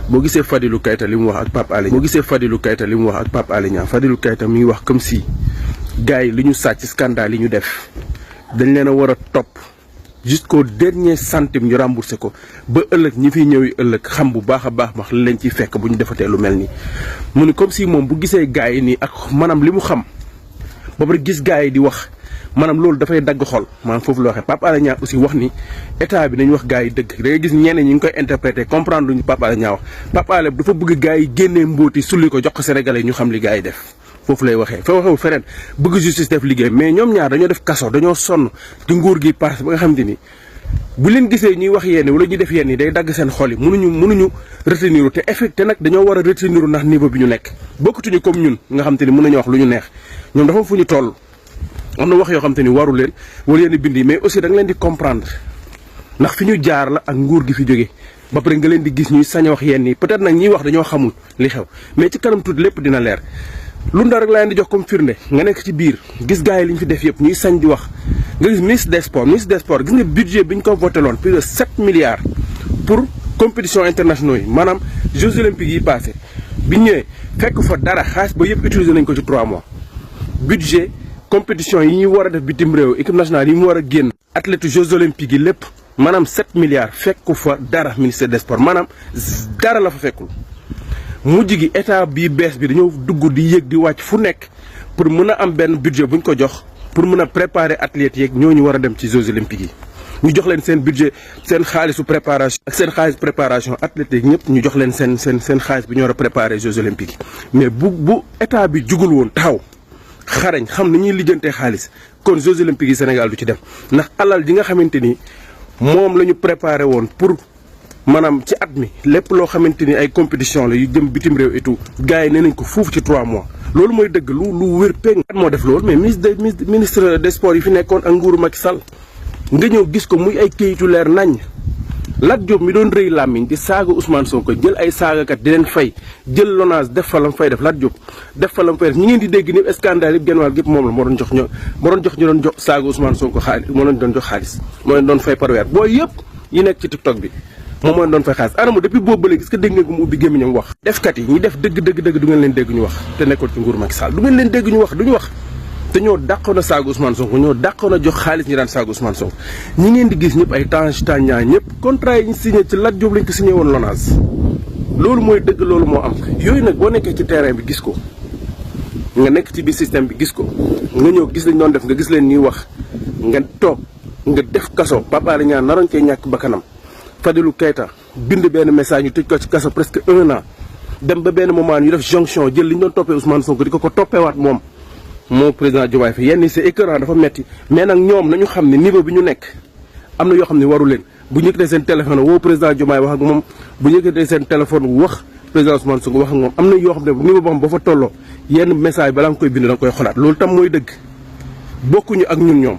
boo gisee Fadilou Keita li mu wax ak Pape Alé Niang Fadilou Keita mi ngi wax comme si gars yi li ñu sàcc scandale yi ñu def dañ leen a war a topp jusqu'au dernier centime ñu remboursé ko ba ëllëg ñi fiy ñëwi ëllëg xam bu baax a baax wax li leen ciy fekk bu ñu defatee lu mel nii. mu ni comme si moom bu gisee gars yi nii ak maanaam li mu xam ba pare gis gars yi di wax maanaam loolu dafay dagg xol maanaam foofu la waxee. Pape Alé Niang aussi wax ni état bi nañu wax gars yi dëgg da ngay gis ñenn ñi ngi koy interpréter comprendre luñu Pape Alé Niang wax. Pape Alé dafa bëgg gars yi génnee mbóoti sulli ko jox ko Sénégalais ñu xam li gars yi def. foofu lay waxee fa waxewu feneen bëgg justice def liggéey mais ñoom ñaar dañoo def kaso dañoo sonn ci nguur gi parce ba nga xam te ni bu leen gisee ñuy wax yenn wala ñuy def yenn yi day dagg seen xol yi mënuñu retenir te effecté nag dañoo war a retenir ndax niveau bi ñu nekk bokkutuñu comme ñun nga xam te ni mën nañu wax lu ñu neex ñoom dafa fu ñu toll am na wax yoo xam te ni waru leen wala yenn bind yi mais aussi da nga leen di comprendre ndax fi ñu jaar la ak nguur gi fi jóge ba pare nga leen di gis ñuy sañ a wax yenn yi peut-être nag ñiy wax dañoo xamul li xew mais ci kanam tuuti lépp dina leer lu ndaw rek laa leen di jox comme firnde nga nekk ci biir gis gars yi li ñu fi def yëpp ñuy sañ di wax nga gis ministre des sports gis nga budget bi ñu ko voté loon plus de 7 milliards pour compétition internationaux yi maanaam Jeux olympiques yi passé bi ñëwee fekk fa dara xaalis ba yëpp utilisé nañ ko ci 3 mois budget compétition yi ñu war a def bitim réew équipe nationale yi mu war a génn athlète Jeux olympiques yi lépp maanaam 7 milliards fekku fa dara ministère des sports maanaam dara la fa fekkul mujj gi état bi bees bi dañoo dugg di yéeg di wàcc fu nekk pour mën a am benn budget bu ñu ko jox pour mën a préparer athlètes yeeg ñooñu war a dem ci Jeux olympiques yi ñu jox leen seen budget seen xaalisu préparation ak seen xaalis préparation athlètes yeeg ñëpp ñu jox leen seen xaalis bi ñu war a préparer Jeux olympiques yi mais bu état bi jugul woon taxaw xarañ xam ni ñuy lijjantee xaalis kon Jeux olympiques yi Sénégal du ci dem ndax alal ji nga xamante ni moom la ñu préparé woon pour maanaam ci at mi lépp loo xamante ni ay compétition la yu jëm bitim réew et tout gars yi nee nañ ko foofu ci 3 mois loolu mooy dëgg lu wér péng moo def loolu mais ministre des sports yi fi nekkoon ak nguuru Macky Sall nga ñëw gis ko muy ay këyitu leer naññ Lat Diop mi doon rëy làmmiñ di saaga Ousmane Sonko jël ay saagakat di leen fay jël LONASE def fa lam fay def Lat Diop def fa lam fay def ñi ngeen di dégg ni scandale yëpp genn wàll gépp moom la moo doon jox ñu doon jox saaga Ousmane Sonko xaalis moo leen doon jox xaalis moo leen doon fay par weer booy yëpp yi nekk ci TikTok bi moom mooy doon fay xaalis anamu depuis boobu ba léegi est-ce que dégg ngeen ko mu ubbi gémmiñam wax defkat yi ñi def dëgg du ngeen leen dégg ñu wax te nekkoon ci nguur Macky Sall du ngeen leen dégg ñu wax duñu wax te ñoo dàqoon a saaga Ousmane Sonko ñoo dàqoon a jox xaalis ñi daan saaga Ousmane Sonko ñi ngeen di gis ñëpp ay Tange Tandian ñëpp contrat yi ñu signé ci Lat Diop lañ ko signé woon LONASE loolu mooy dëgg loolu moo am yooyu nag boo nekkee ci terrain bi gis ko nga nekk ci biir système bi gis ko nga ñëw gis lañ doon def nga gis leen ñuy wax nga toog nga def kaso Pape Alé Niang naroon cee ñàkk bakkanam Fadilou Keita bind benn message ñu tëj ko ci kaso presque 1 an dem ba benn moment ñu def jonction jël li ñu doon toppee Ousmane Sonko di ko toppeewaat moom président Diomaye Faye yenn c'est écœurant dafa metti mais nag ñoom nañu xam ne niveau bi ñu nekk am na yoo xam ne waru leen bu ñu yëkkatee seen téléphone woo président Diomaye wax ak moom bu ñu yëkkatee seen téléphone wax président Ousmane Sonko wax ak moom am na yoo xam ne niveau boo xam ba fa tolloo yenn message balaa nga koy bind da nga koy xolaat loolu tam mooy dëgg bokkuñu ak ñun ñoom